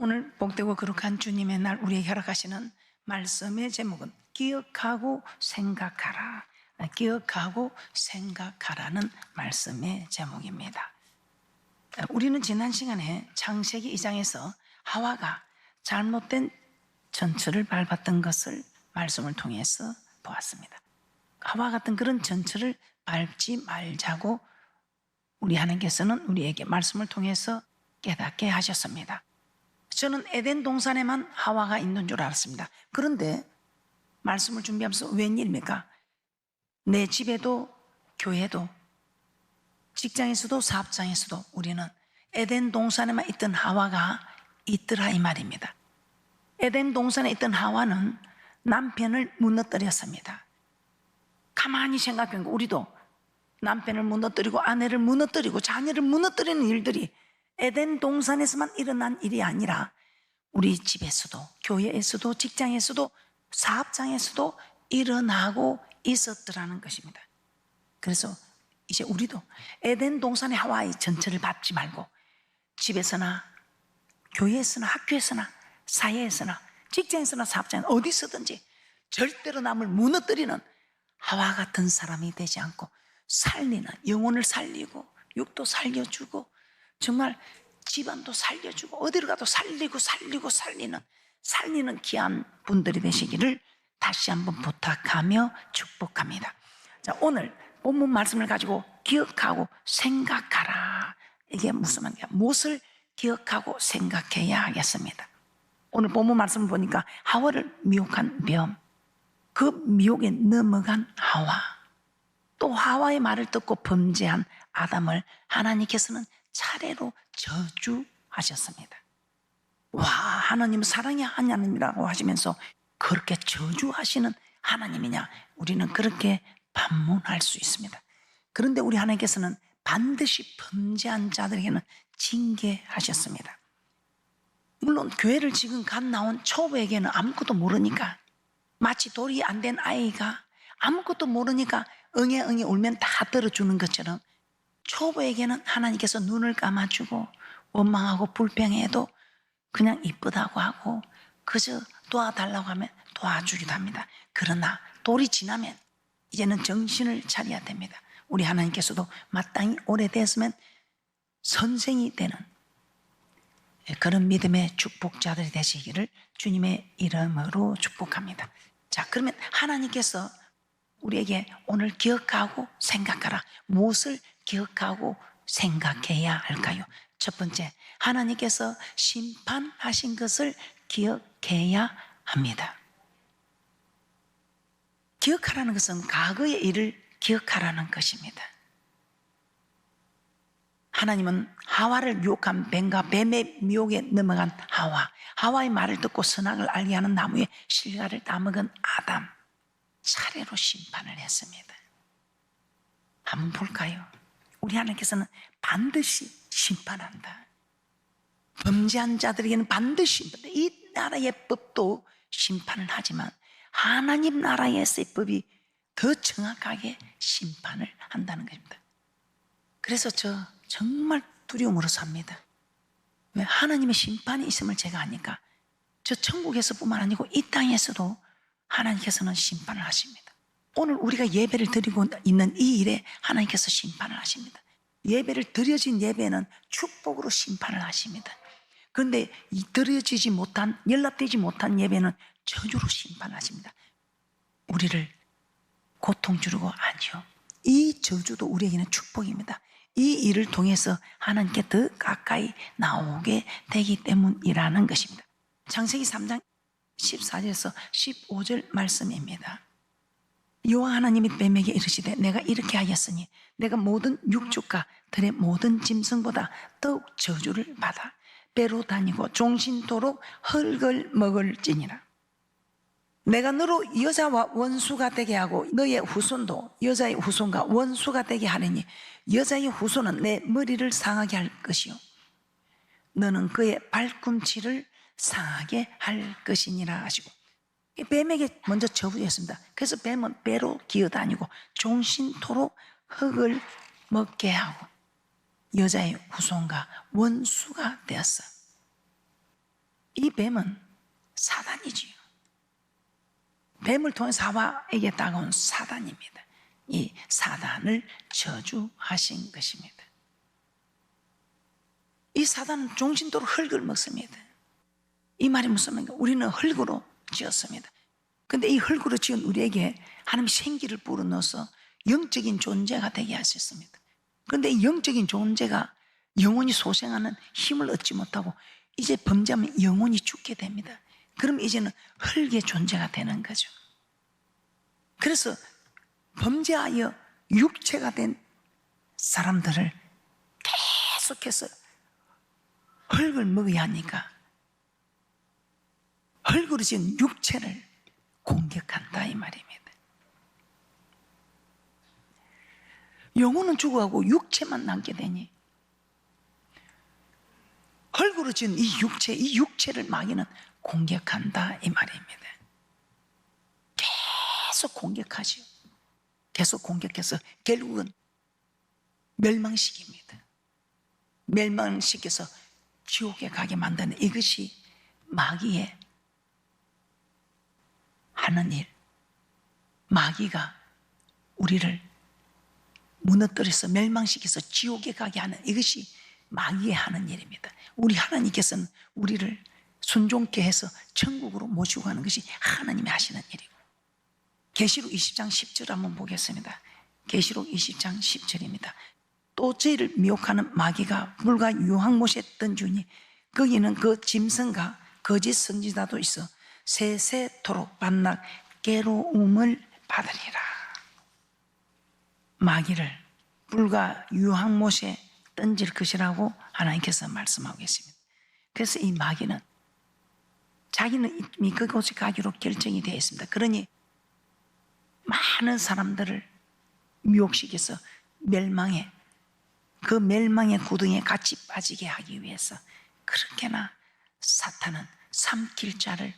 오늘 복되고 거룩한 주님의 날 우리에게 허락하시는 말씀의 제목은 기억하고 생각하라. 기억하고 생각하라는 말씀의 제목입니다. 우리는 지난 시간에 창세기 2장에서 하와가 잘못된 전철을 밟았던 것을 말씀을 통해서 보았습니다. 하와 같은 그런 전철을 밟지 말자고 우리 하나님께서는 우리에게 말씀을 통해서 깨닫게 하셨습니다. 저는 에덴 동산에만 하와가 있는 줄 알았습니다. 그런데 말씀을 준비하면서 웬일입니까? 내 집에도 교회도 직장에서도 사업장에서도 우리는 에덴 동산에만 있던 하와가 있더라 이 말입니다. 에덴 동산에 있던 하와는 남편을 무너뜨렸습니다. 가만히 생각해보면 우리도 남편을 무너뜨리고 아내를 무너뜨리고 자녀를 무너뜨리는 일들이 에덴 동산에서만 일어난 일이 아니라 우리 집에서도 교회에서도 직장에서도 사업장에서도 일어나고 있었더라는 것입니다. 그래서 이제 우리도 에덴 동산의 하와의 전철을 밟지 말고 집에서나 교회에서나 학교에서나 사회에서나 직장에서나 사업장에서 어디서든지 절대로 남을 무너뜨리는 하와 같은 사람이 되지 않고 살리는, 영혼을 살리고 육도 살려주고 정말 집안도 살려주고 어디로 가도 살리고 살리는 귀한 분들이 되시기를 다시 한번 부탁하며 축복합니다. 자, 오늘 본문 말씀을 가지고 기억하고 생각하라. 이게 무슨 말이야? 무엇을 기억하고 생각해야 하겠습니다. 오늘 본문 말씀을 보니까 하와를 미혹한 뱀, 그 미혹에 넘어간 하와, 또 하와의 말을 듣고 범죄한 아담을 하나님께서는 차례로 저주하셨습니다. 와, 하나님은 사랑의 하나님이라고 하시면서 그렇게 저주하시는 하나님이냐? 우리는 그렇게 반문할 수 있습니다. 그런데 우리 하나님께서는 반드시 범죄한 자들에게는 징계하셨습니다. 물론 교회를 지금 갓 나온 초보에게는 아무것도 모르니까, 마치 돌이 안 된 아이가 아무것도 모르니까 응애 울면 다 들어주는 것처럼 초보에게는 하나님께서 눈을 감아주고 원망하고 불평해도 그냥 이쁘다고 하고 그저 도와달라고 하면 도와주기도 합니다. 그러나 돌이 지나면 이제는 정신을 차려야 됩니다. 우리 하나님께서도 마땅히 오래됐으면 선생이 되는 그런 믿음의 축복자들이 되시기를 주님의 이름으로 축복합니다. 자, 그러면 하나님께서 우리에게 오늘 기억하고 생각하라. 무엇을 기억하고 생각해야 할까요? 첫 번째, 하나님께서 심판하신 것을 기억해야 합니다. 기억하라는 것은 과거의 일을 기억하라는 것입니다. 하나님은 하와를 미혹한 뱀과 뱀의 미혹에 넘어간 하와의 말을 듣고 선악을 알게 하는 나무의 실과를 따먹은 아담, 차례로 심판을 했습니다. 한번 볼까요? 우리 하나님께서는 반드시 심판한다. 범죄한 자들에게는 반드시 심판한다. 이 나라의 법도 심판을 하지만 하나님 나라에서의 법이 더 정확하게 심판을 한다는 것입니다. 그래서 저 정말 두려움으로 삽니다. 왜? 하나님의 심판이 있음을 제가 아니까. 저 천국에서뿐만 아니고 이 땅에서도 하나님께서는 심판을 하십니다. 오늘 우리가 예배를 드리고 있는 이 일에 하나님께서 심판을 하십니다. 예배를 드려진 예배는 축복으로 심판을 하십니다. 그런데 이 드려지지 못한, 연락되지 못한 예배는 저주로 심판하십니다. 우리를 고통 주려고 아니요. 이 저주도 우리에게는 축복입니다. 이 일을 통해서 하나님께 더 가까이 나오게 되기 때문이라는 것입니다. 창세기 3장 14절에서 15절 말씀입니다. 여호와 하나님이 뱀에게 이르시되 내가 이렇게 하였으니 내가 모든 육축과 들의 모든 짐승보다 더욱 저주를 받아 배로 다니고 종신토록 흙을 먹을지니라. 내가 너로 여자와 원수가 되게 하고 너의 후손도 여자의 후손과 원수가 되게 하리니 여자의 후손은 내 머리를 상하게 할 것이요 너는 그의 발꿈치를 상하게 할 것이니라 하시고, 뱀에게 먼저 저주했습니다. 그래서 뱀은 배로 기어다니고 종신토록 흙을 먹게 하고 여자의 후손과 원수가 되었어. 이 뱀은 사단이지요. 뱀을 통해서 하와에게 다가온 사단입니다. 이 사단을 저주하신 것입니다. 이 사단은 종신토로 흙을 먹습니다. 이 말이 무슨 말인가? 우리는 흙으로 지었습니다. 그런데 이 흙으로 지은 우리에게 하나님이 생기를 불어넣어서 영적인 존재가 되게 하셨습니다. 그런데 이 영적인 존재가 영원히 소생하는 힘을 얻지 못하고 이제 범죄하면 영원히 죽게 됩니다. 그럼 이제는 흙의 존재가 되는 거죠. 그래서 범죄하여 육체가 된 사람들을 계속해서 흙을 먹어야 하니까 흙으로 지은 육체를 공격한다 이 말입니다. 영혼은 죽어가고 육체만 남게 되니 흙으로 지은 이 육체를 마귀는 공격한다 이 말입니다. 계속 공격하죠. 계속 공격해서 결국은 멸망시킵니다. 멸망시켜서 지옥에 가게 만드는 이것이 마귀의 하는 일. 마귀가 우리를 무너뜨려서 멸망시켜서 지옥에 가게 하는 이것이 마귀의 하는 일입니다. 우리 하나님께서는 우리를 순종케 해서 천국으로 모시고 가는 것이 하나님이 하시는 일이고, 계시록 20장 10절 한번 보겠습니다. 계시록 20장 10절입니다. 또 저희를 미혹하는 마귀가 불과 유황못에 던지니 거기는 그 짐승과 거짓 선지자도 있어 세세토록 반락 괴로움을 받으리라. 마귀를 불과 유황못에 던질 것이라고 하나님께서 말씀하고 계십니다. 그래서 이 마귀는 자기는 이미 그곳에 가기로 결정이 되어 있습니다. 그러니 많은 사람들을 미혹시켜서 그 멸망의 구덩이에 같이 빠지게 하기 위해서 그렇게나 사탄은 삼킬 자를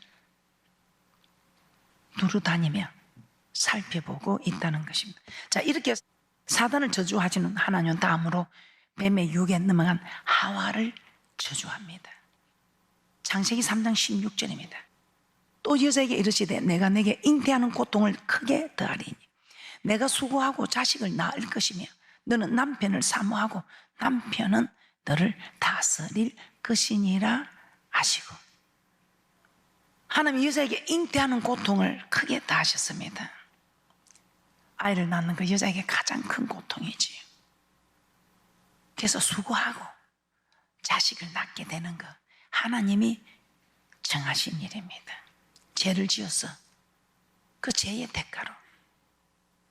두루다니며 살펴보고 있다는 것입니다. 자, 이렇게 사단을 저주하시는 하나님은 다음으로 뱀의 유혹에 넘어간 하와를 저주합니다. 창세기 3장 16절입니다. 또 여자에게 이르시되 내가 내게 잉태하는 고통을 크게 더하리니 내가 수고하고 자식을 낳을 것이며 너는 남편을 사모하고 남편은 너를 다스릴 것이니라 하시고, 하나님이 여자에게 잉태하는 고통을 크게 더하셨습니다. 아이를 낳는 그 여자에게 가장 큰 고통이지요. 그래서 수고하고 자식을 낳게 되는 것, 하나님이 정하신 일입니다. 죄를 지어서 그 죄의 대가로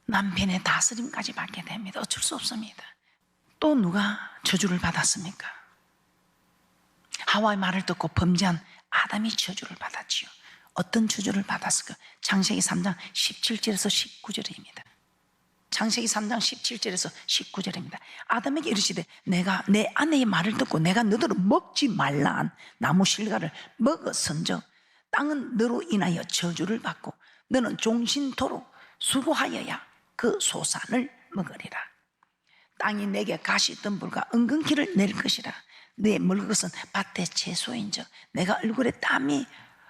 남편의 다스림까지 받게 됩니다. 어쩔 수 없습니다. 또 누가 저주를 받았습니까? 하와의 말을 듣고 범죄한 아담이 저주를 받았지요. 어떤 저주를 받았을까? 창세기 3장 17절에서 19절입니다. 창세기 3장 17절에서 19절입니다. 아담에게 이르시되 내가 내 아내의 말을 듣고 내가 너더러 먹지 말라 한 나무 실과를 먹었은즉 땅은 너로 인하여 저주를 받고 너는 종신토록 수고하여야 그 소산을 먹으리라. 땅이 내게 가시덤불과 은근키를 낼 것이라. 내 먹을 것은 밭의 채소인즉 내가 얼굴에 땀이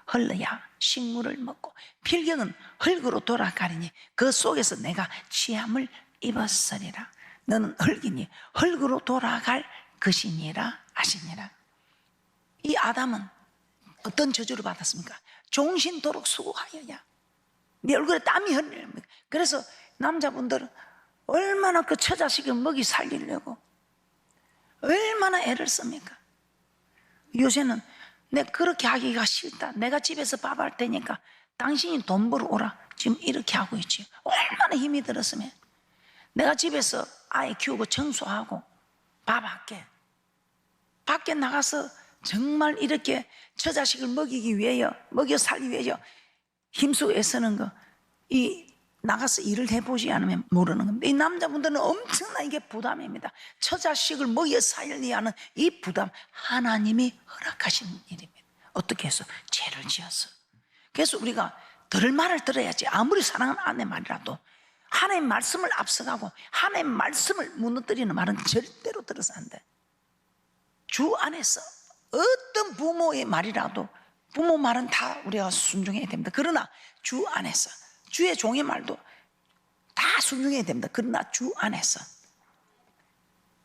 흘러야 식물을 먹고 필경은 흙으로 돌아가리니 그 속에서 내가 취함을 입었으리라. 너는 흙이니 흙으로 돌아갈 것이니라 하시니라. 이 아담은 어떤 저주를 받았습니까? 종신토록 수고하여야 네 얼굴에 땀이 흘립니다. 그래서 남자분들은 얼마나 그 처자식을 먹이 살리려고 얼마나 애를 씁니까? 요새는 내 그렇게 하기가 싫다, 내가 집에서 밥 할 테니까 당신이 돈 벌어 오라, 지금 이렇게 하고 있지. 얼마나 힘이 들었으면 내가 집에서 아이 키우고 청소하고 밥 할게. 밖에 나가서 정말 이렇게 처자식을 먹이기 위하여, 먹여 살기 위하여 힘쓰고 애쓰는 거, 이 나가서 일을 해보지 않으면 모르는 겁니다. 이 남자분들은 엄청난 이게 부담입니다. 처자식을 먹여 살려야 하는 이 부담, 하나님이 허락하신 일입니다. 어떻게 해서? 죄를 지어서. 그래서 우리가 들을 말을 들어야지. 아무리 사랑하는 아내 말이라도 하나님 말씀을 앞서가고 하나님 말씀을 무너뜨리는 말은 절대로 들어서 안 돼. 주 안에서 어떤 부모의 말이라도 부모 말은 다 우리가 순종해야 됩니다. 그러나 주 안에서, 주의 종의 말도 다 순종해야 됩니다. 그러나 주 안에서,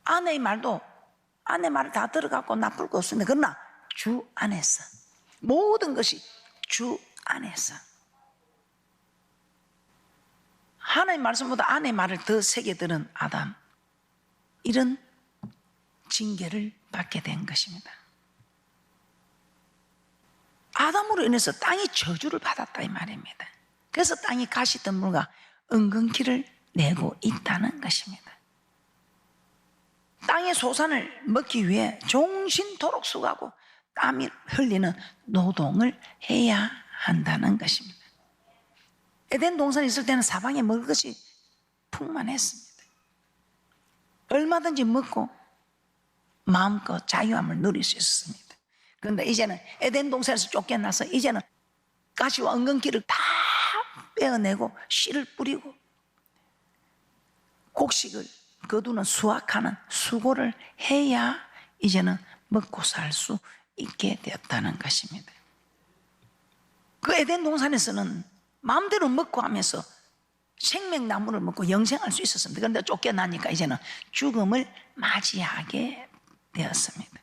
아내의 말도 아내 말을 다 들어갖고 나쁠 거 없습니다. 그러나 주 안에서, 모든 것이 주 안에서. 하나님 말씀보다 아내 말을 더 세게 들은 아담, 이런 징계를 받게 된 것입니다. 아담으로 인해서 땅이 저주를 받았다 이 말입니다. 그래서 땅이 가시덤불과 은근키를 내고 있다는 것입니다. 땅의 소산을 먹기 위해 종신토록 수고하고 땀이 흘리는 노동을 해야 한다는 것입니다. 에덴 동산에 있을 때는 사방에 먹을 것이 풍만했습니다. 얼마든지 먹고 마음껏 자유함을 누릴 수 있었습니다. 그런데 이제는 에덴 동산에서 쫓겨나서 이제는 가시와 은근키를 다 빼어내고 씨를 뿌리고 곡식을 거두는 수확하는 수고를 해야 이제는 먹고 살 수 있게 되었다는 것입니다. 그 에덴 동산에서는 마음대로 먹고 하면서 생명나무를 먹고 영생할 수 있었습니다. 그런데 쫓겨나니까 이제는 죽음을 맞이하게 되었습니다.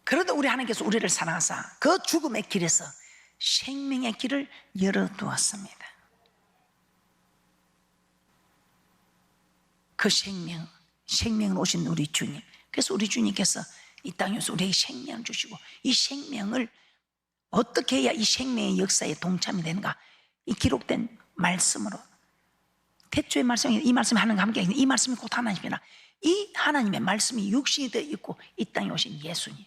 그래도 우리 하나님께서 우리를 사랑하사 그 죽음의 길에서 생명의 길을 열어두었습니다. 그 생명을 오신 우리 주님, 그래서 우리 주님께서 이 땅에서 우리에게 생명을 주시고, 이 생명을 어떻게 해야 이 생명의 역사에 동참이 되는가, 이 기록된 말씀으로, 태초의 말씀이, 이 말씀이 하나님과 함께 있는 이 말씀이 곧 하나님이라, 이 하나님의 말씀이 육신이 되어 있고 이 땅에 오신 예수님,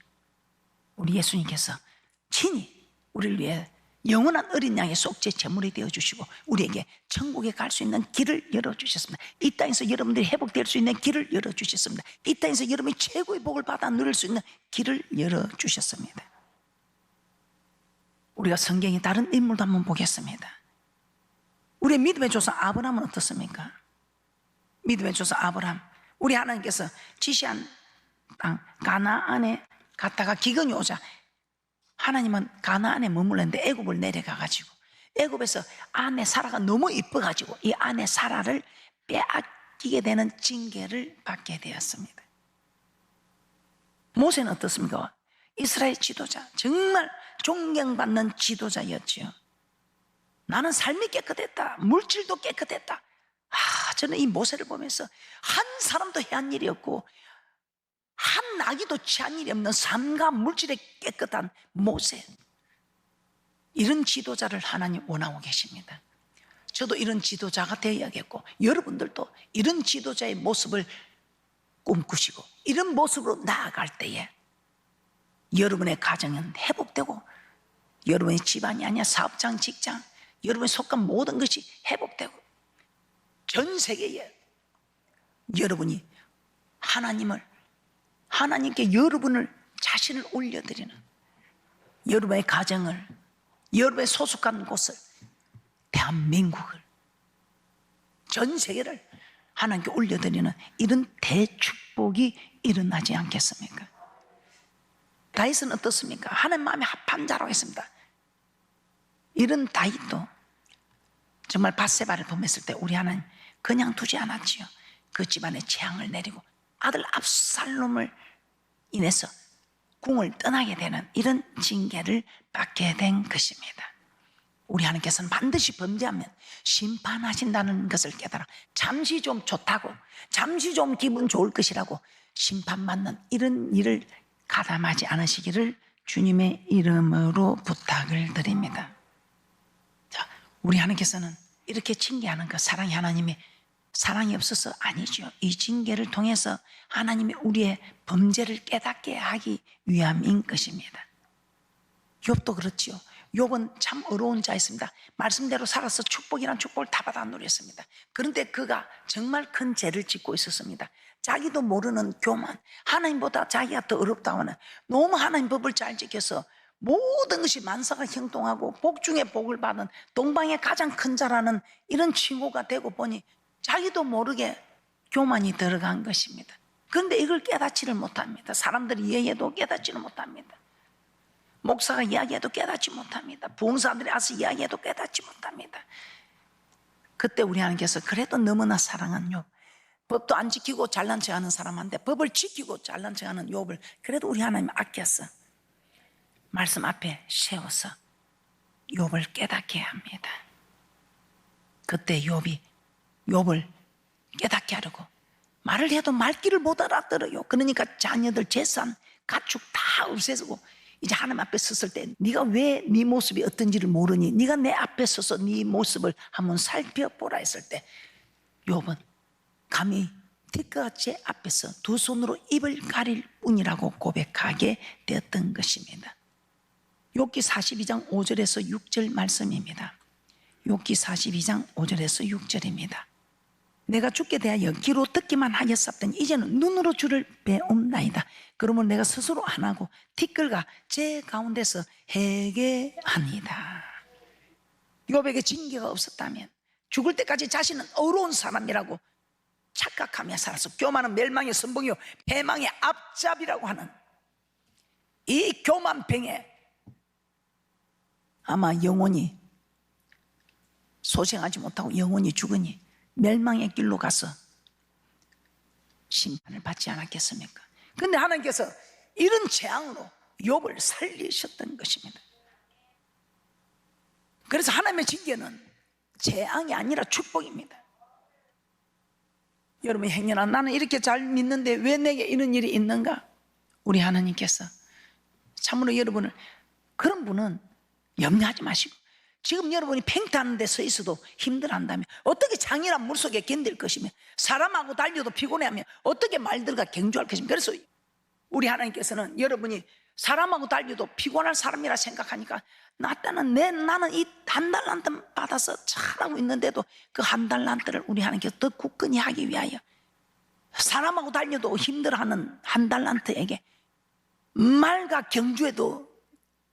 우리 예수님께서 친히 우리를 위해 영원한 어린 양의 속죄 제물이 되어주시고 우리에게 천국에 갈 수 있는 길을 열어주셨습니다. 이 땅에서 여러분들이 회복될 수 있는 길을 열어주셨습니다. 이 땅에서 여러분이 최고의 복을 받아 누릴 수 있는 길을 열어주셨습니다. 우리가 성경의 다른 인물도 한번 보겠습니다. 우리의 믿음의 조상 아브라함은 어떻습니까? 믿음의 조상 아브라함, 우리 하나님께서 지시한 땅 가나안에 갔다가 기근이 오자 하나님은 가나안에 머물렀는데 애굽을 내려가가지고 애굽에서 아내 사라가 너무 이뻐가지고 이 아내 사라를 빼앗기게 되는 징계를 받게 되었습니다. 모세는 어떻습니까? 이스라엘 지도자, 정말 존경받는 지도자였지요. 나는 삶이 깨끗했다, 물질도 깨끗했다. 저는 이 모세를 보면서 한 사람도 해한 일이 없고 한 나귀도 취한 일이 없는 삶과 물질에 깨끗한 모세, 이런 지도자를 하나님 원하고 계십니다. 저도 이런 지도자가 되어야겠고 여러분들도 이런 지도자의 모습을 꿈꾸시고 이런 모습으로 나아갈 때에 여러분의 가정은 회복되고 여러분의 집안이 아니야 사업장, 직장, 여러분이 속한 모든 것이 회복되고 전 세계에 여러분이 하나님께 여러분을 자신을 올려드리는, 여러분의 가정을, 여러분의 소속한 곳을, 대한민국을, 전 세계를 하나님께 올려드리는 이런 대축복이 일어나지 않겠습니까? 다윗은 어떻습니까? 하나님 마음에 합한 자라고 했습니다. 이런 다윗도 정말 밧세바를 범했을 때 우리 하나님 그냥 두지 않았지요. 그 집안에 재앙을 내리고 아들 압살롬을 인해서 궁을 떠나게 되는 이런 징계를 받게 된 것입니다. 우리 하나님께서는 반드시 범죄하면 심판하신다는 것을 깨달아 잠시 좀 좋다고, 잠시 좀 기분 좋을 것이라고 심판받는 이런 일을 가담하지 않으시기를 주님의 이름으로 부탁을 드립니다. 자, 우리 하나님께서는 이렇게 징계하는 것, 사랑의 하나님이 사랑이 없어서 아니죠. 이 징계를 통해서 하나님이 우리의 범죄를 깨닫게 하기 위함인 것입니다. 욥도 그렇지요. 욥은 참 어려운 자였습니다. 말씀대로 살아서 축복이란 축복을 다 받아 누렸습니다. 그런데 그가 정말 큰 죄를 짓고 있었습니다. 자기도 모르는 교만, 하나님보다 자기가 더 어렵다고 하는, 너무 하나님 법을 잘 지켜서 모든 것이 만사가 형통하고 복 중에 복을 받은 동방의 가장 큰 자라는 이런 칭호가 되고 보니 자기도 모르게 교만이 들어간 것입니다. 그런데 이걸 깨닫지를 못합니다. 사람들이 이해해도 깨닫지를 못합니다. 목사가 이야기해도 깨닫지 못합니다. 부흥사들이 와서 이야기해도 깨닫지 못합니다. 그때 우리 하나님께서 그래도 너무나 사랑한 욥, 법도 안 지키고 잘난 척하는 사람한테 법을 지키고 잘난 척하는 욥을 그래도 우리 하나님 아껴서 말씀 앞에 세워서 욥을 깨닫게 합니다. 그때 욥이 욥을 깨닫게 하려고 말을 해도 말귀를 못 알아들어요. 그러니까 자녀들 재산 가축 다 없애고 이제 하나님 앞에 섰을 때 네가 왜 네 모습이 어떤지를 모르니 네가 내 앞에 서서 네 모습을 한번 살펴보라 했을 때 욥은 감히 티끌가 제 앞에서 두 손으로 입을 가릴 뿐이라고 고백하게 되었던 것입니다. 욥기 42장 5절에서 6절 말씀입니다. 욥기 42장 5절에서 6절입니다. 내가 주께 대하여 귀로 듣기만 하였었더니 이제는 눈으로 주를 배움나이다. 그러면 내가 스스로 안 하고 티끌과 제 가운데서 회개하니이다. 욥에게 징계가 없었다면 죽을 때까지 자신은 어려운 사람이라고 착각하며 살았어. 교만은 멸망의 선봉이요 패망의 앞잡이라고 하는 이 교만병에 아마 영원히 소생하지 못하고 영원히 죽으니 멸망의 길로 가서 심판을 받지 않았겠습니까? 그런데 하나님께서 이런 재앙으로 욥을 살리셨던 것입니다. 그래서 하나님의 징계는 재앙이 아니라 축복입니다. 여러분, 행여나 나는 이렇게 잘 믿는데 왜 내게 이런 일이 있는가? 우리 하나님께서 참으로 여러분을, 그런 분은 염려하지 마시고, 지금 여러분이 팽타하는 데 서 있어도 힘들어한다면 어떻게 장이란 물속에 견딜 것이며 사람하고 달려도 피곤해하면 어떻게 말들과 경주할 것이며, 그래서 우리 하나님께서는 여러분이 사람하고 달려도 피곤할 사람이라 생각하니까 나는 이 한 달란트 받아서 잘하고 있는데도 그 한 달란트를 우리 하나님께서 더 굳건히 하기 위하여 사람하고 달려도 힘들어하는 한 달란트에게 말과 경주에도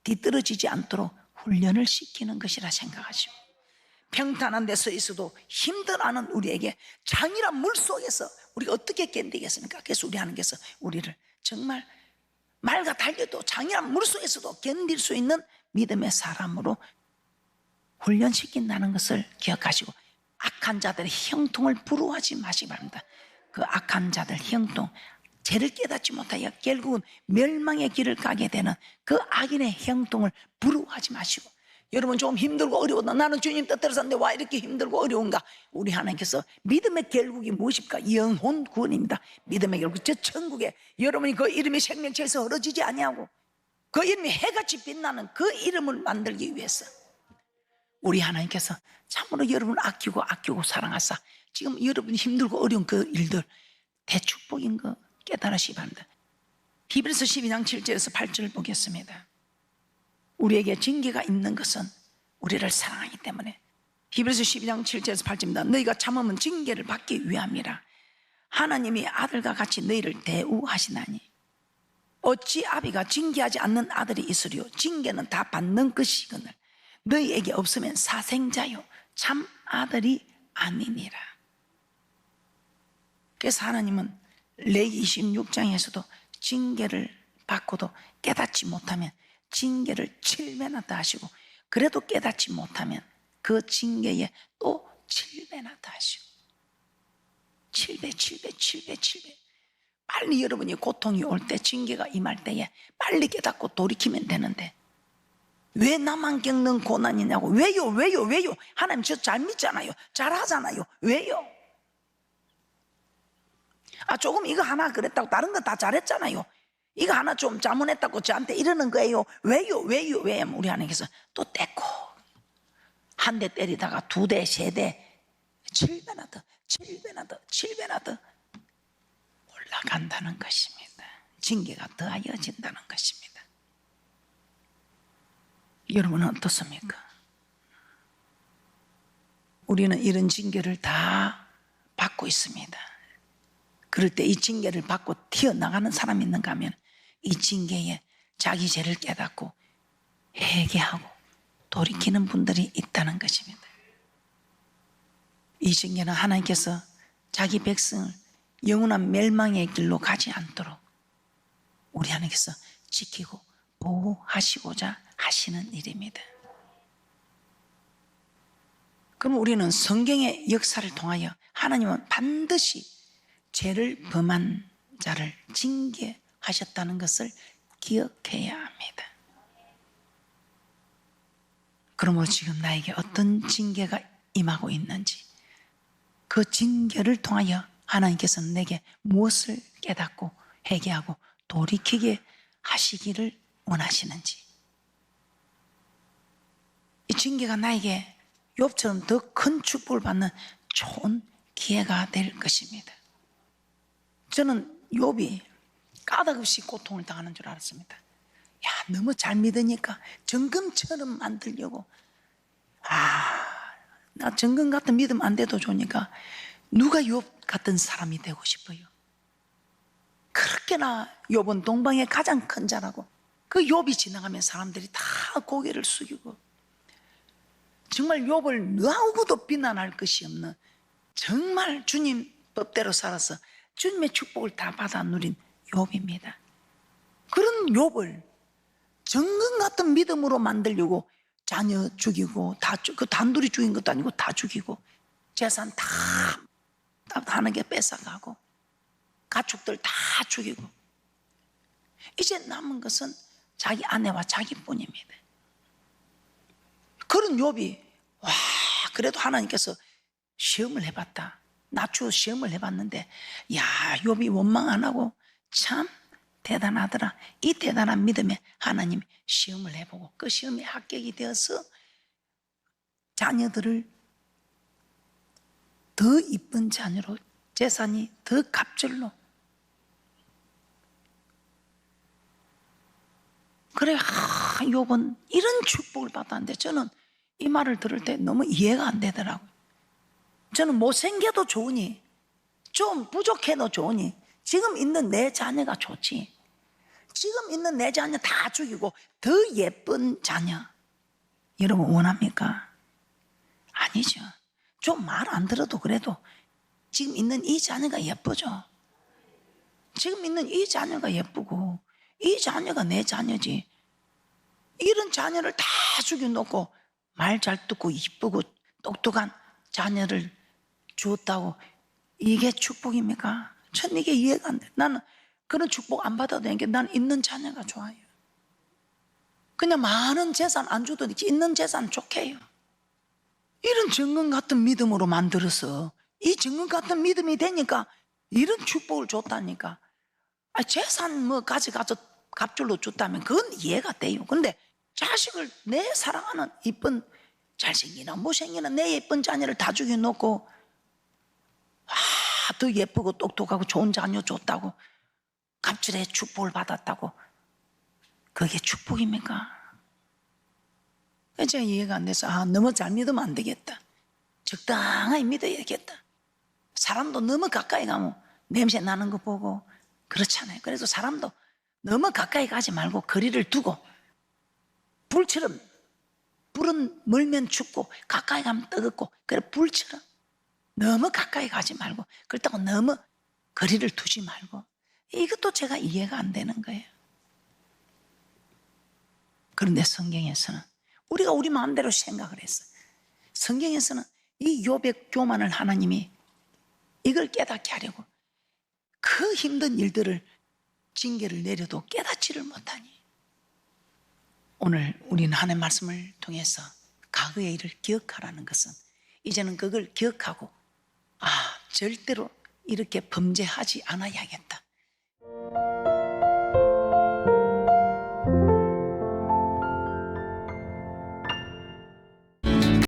뒤떨어지지 않도록 훈련을 시키는 것이라 생각하시고, 평탄한 데서 있어도 힘들어하는 우리에게 장이란 물속에서 우리가 어떻게 견디겠습니까? 그래서 우리 하나님께서 우리를 정말 말과 달려도 장이란 물속에서도 견딜 수 있는 믿음의 사람으로 훈련시킨다는 것을 기억하시고, 악한 자들의 형통을 부러워하지 마시기 바랍니다. 그 악한 자들 형통, 죄를 깨닫지 못하여 결국은 멸망의 길을 가게 되는 그 악인의 형통을 부러워하지 마시고, 여러분 좀 힘들고 어려워도 나는 주님 뜻대로 사는데 와 이렇게 힘들고 어려운가? 우리 하나님께서 믿음의 결국이 무엇입니까? 영혼 구원입니다. 믿음의 결국, 저 천국에 여러분이 그 이름이 생명체에서 흐려지지 아니하고 그 이름이 해같이 빛나는 그 이름을 만들기 위해서 우리 하나님께서 참으로 여러분을 아끼고 사랑하사 지금 여러분이 힘들고 어려운 그 일들 대축복인 거 깨달으시기 바랍니다. 히브리서 12장 7절에서 8절 보겠습니다. 우리에게 징계가 있는 것은 우리를 사랑하기 때문에. 히브리서 12장 7절에서 8절입니다. 너희가 참으면 징계를 받기 위함이라. 하나님이 아들과 같이 너희를 대우하시나니 어찌 아비가 징계하지 않는 아들이 있으리요? 징계는 다 받는 것이거늘 너희에게 없으면 사생자요 참 아들이 아니니라. 그래서 하나님은 레위 26장에서도 징계를 받고도 깨닫지 못하면 징계를 7배나 더 하시고, 그래도 깨닫지 못하면 그 징계에 또 7배나 더 하시고, 7배 빨리 여러분이 고통이 올 때, 징계가 임할 때에 빨리 깨닫고 돌이키면 되는데 왜 나만 겪는 고난이냐고. 왜요? 하나님 저 잘 믿잖아요, 잘 하잖아요. 왜요? 조금 이거 하나 그랬다고 다른 거 다 잘했잖아요. 이거 하나 좀 잘못했다고 저한테 이러는 거예요. 왜요? 우리 하나님께서 또 떼고 한 대 때리다가 두 대, 세 대, 7배나 더 올라간다는 것입니다. 징계가 더하여진다는 것입니다. 여러분은 어떻습니까? 우리는 이런 징계를 다 받고 있습니다. 그럴 때 이 징계를 받고 튀어나가는 사람이 있는가 하면 이 징계에 자기 죄를 깨닫고 회개하고 돌이키는 분들이 있다는 것입니다. 이 징계는 하나님께서 자기 백성을 영원한 멸망의 길로 가지 않도록 우리 하나님께서 지키고 보호하시고자 하시는 일입니다. 그럼 우리는 성경의 역사를 통하여 하나님은 반드시 죄를 범한 자를 징계하셨다는 것을 기억해야 합니다. 그러므로 지금 나에게 어떤 징계가 임하고 있는지, 그 징계를 통하여 하나님께서는 내게 무엇을 깨닫고 회개하고 돌이키게 하시기를 원하시는지, 이 징계가 나에게 욥처럼 더 큰 축복을 받는 좋은 기회가 될 것입니다. 저는 욥이 까닭없이 고통을 당하는 줄 알았습니다. 야, 너무 잘 믿으니까 정금처럼 만들려고, 나 정금 같은 믿음 안 돼도 좋으니까 누가 욥 같은 사람이 되고 싶어요. 그렇게나 욥은 동방의 가장 큰 자라고, 그 욥이 지나가면 사람들이 다 고개를 숙이고, 정말 욥을 누구도 비난할 것이 없는, 정말 주님 법대로 살아서 주님의 축복을 다 받아 누린 욥입니다. 그런 욥을 정금 같은 믿음으로 만들려고 자녀 죽이고, 그 단둘이 죽인 것도 아니고 다 죽이고, 재산 다 하는 게 뺏어가고, 가축들 다 죽이고, 이제 남은 것은 자기 아내와 자기뿐입니다. 그런 욥이, 와, 그래도 하나님께서 시험을 해봤다, 낮추어 시험을 해봤는데, 야, 욥이 원망 안 하고 참 대단하더라. 이 대단한 믿음에 하나님이 시험을 해보고 그 시험에 합격이 되어서 자녀들을 더 이쁜 자녀로, 재산이 더 갑절로, 그래, 욥은 이런 축복을 받았는데, 저는 이 말을 들을 때 너무 이해가 안 되더라고요. 저는 못생겨도 좋으니, 좀 부족해도 좋으니, 지금 있는 내 자녀가 좋지, 지금 있는 내 자녀 다 죽이고 더 예쁜 자녀 여러분 원합니까? 아니죠. 좀 말 안 들어도 그래도 지금 있는 이 자녀가 예쁘죠. 지금 있는 이 자녀가 예쁘고, 이 자녀가 내 자녀지. 이런 자녀를 다 죽여놓고 말 잘 듣고 이쁘고 똑똑한 자녀를 주었다고, 이게 축복입니까? 전 이게 이해가 안 돼. 나는 그런 축복 안 받아도 되는 게, 난 있는 자녀가 좋아요. 그냥 많은 재산 안 줘도 있는 재산 좋게 해요. 이런 정금 같은 믿음으로 만들어서, 이 정금 같은 믿음이 되니까 이런 축복을 줬다니까. 재산 뭐 가져가서 갑줄로 줬다면 그건 이해가 돼요. 근데 자식을, 내 사랑하는 이쁜 잘생기나 못생기나 내 예쁜 자녀를 다 죽여놓고, 더 예쁘고 똑똑하고 좋은 자녀 줬다고, 갑질의 축복을 받았다고, 그게 축복입니까? 제가 이해가 안 돼서, 너무 잘 믿으면 안 되겠다, 적당히 믿어야겠다. 사람도 너무 가까이 가면 냄새 나는 거 보고 그렇잖아요. 그래서 사람도 너무 가까이 가지 말고 거리를 두고, 불처럼, 불은 멀면 춥고 가까이 가면 뜨겁고, 그래, 불처럼 너무 가까이 가지 말고, 그렇다고 너무 거리를 두지 말고, 이것도 제가 이해가 안 되는 거예요. 그런데 성경에서는 우리가 우리 마음대로 생각을 했어요. 성경에서는 이 욥의 교만을 하나님이 이걸 깨닫게 하려고 그 힘든 일들을, 징계를 내려도 깨닫지를 못하니, 오늘 우리는 하나님의 말씀을 통해서 과거의 일을 기억하라는 것은, 이제는 그걸 기억하고, 절대로 이렇게 범죄하지 않아야겠다,